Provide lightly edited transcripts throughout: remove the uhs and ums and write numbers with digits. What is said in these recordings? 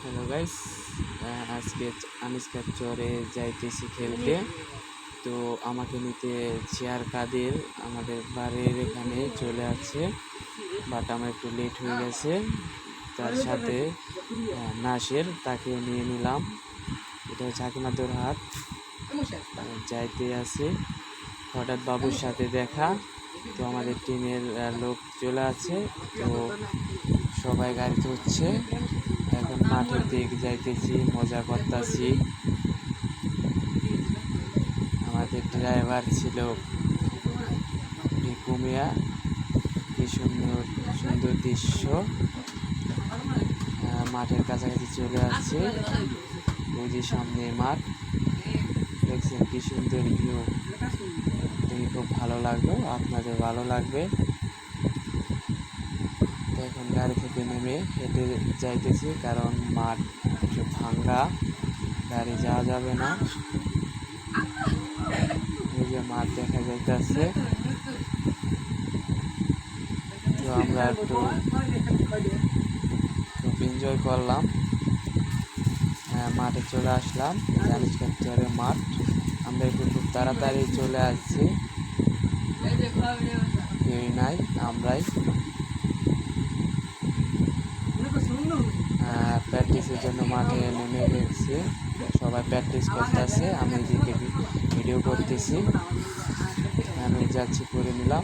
Hello guys, আজকে আনিসকার চরে যাইতেছি খেলতে। তো আমাকে নিতে চেয়ার কাদের আমাদের বাড়ির এখানে চলে আসছে, বাট আমার একটু লেট হয়ে গেছে। তার সাথে নাসের, তাকেও নিয়ে নিলাম। এটা হচ্ছে হাকিমাতুর হাট, যাইতে আছে। হঠাৎ বাবুর সাথে দেখা, তো আমাদের টিমের লোক চলে আছে, তো সবাই গাড়িতে হচ্ছে। এখন মাঠের দিক যাইতেছি, মজা করতেছি। আমাদের ড্রাইভার ছিল কুমিয়া। কি সুন্দর সুন্দর দৃশ্য, মাঠের কাছাকাছি চলে আসছে। ওই যে সামনে মাঠ, দেখছেন কি সুন্দর ভিউ। দেখে খুব ভালো লাগলো, আপনাদের ভালো লাগবে। তো এখন গাড়ি থেকে নেমে হেঁটে যাইতেছি, কারণ মাঠ একটু ভাঙ্গা, গাড়ি যাওয়া যাবে না। এই যে মাঠ দেখা যাইতেছে, তো আমরা একটু খুব এনজয় করলাম। মাঠে চলে আসলাম, আনিসকার চরে মাঠ। আমরা একটু খুব তাড়াতাড়ি চলে আসছি, কেউই নাই, আমরাই। প্র্যাকটিসের জন্য মাঠে নেমে গেছি, সবাই প্র্যাকটিস করতেছে। আমি এদিকে ভিডিও করতেছি, আমি যাচ্ছি, করে নিলাম।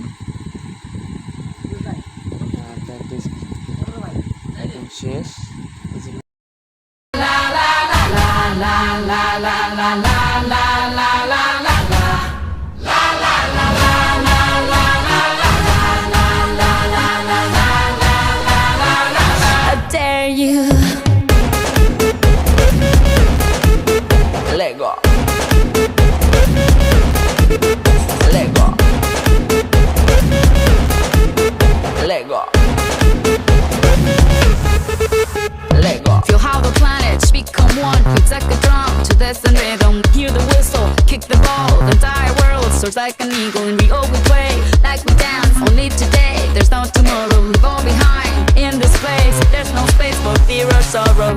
প্র্যাকটিস এখন শেষ। Dare you let go, let go, let go, let go. Feel how the planets become one. We take a drum to this and rhythm. Hear the whistle, kick the ball. The entire world soars like an eagle, and we always play like we dance. Only today, there's no tomorrow. We're all behind in this place. There's no space for fear or sorrow.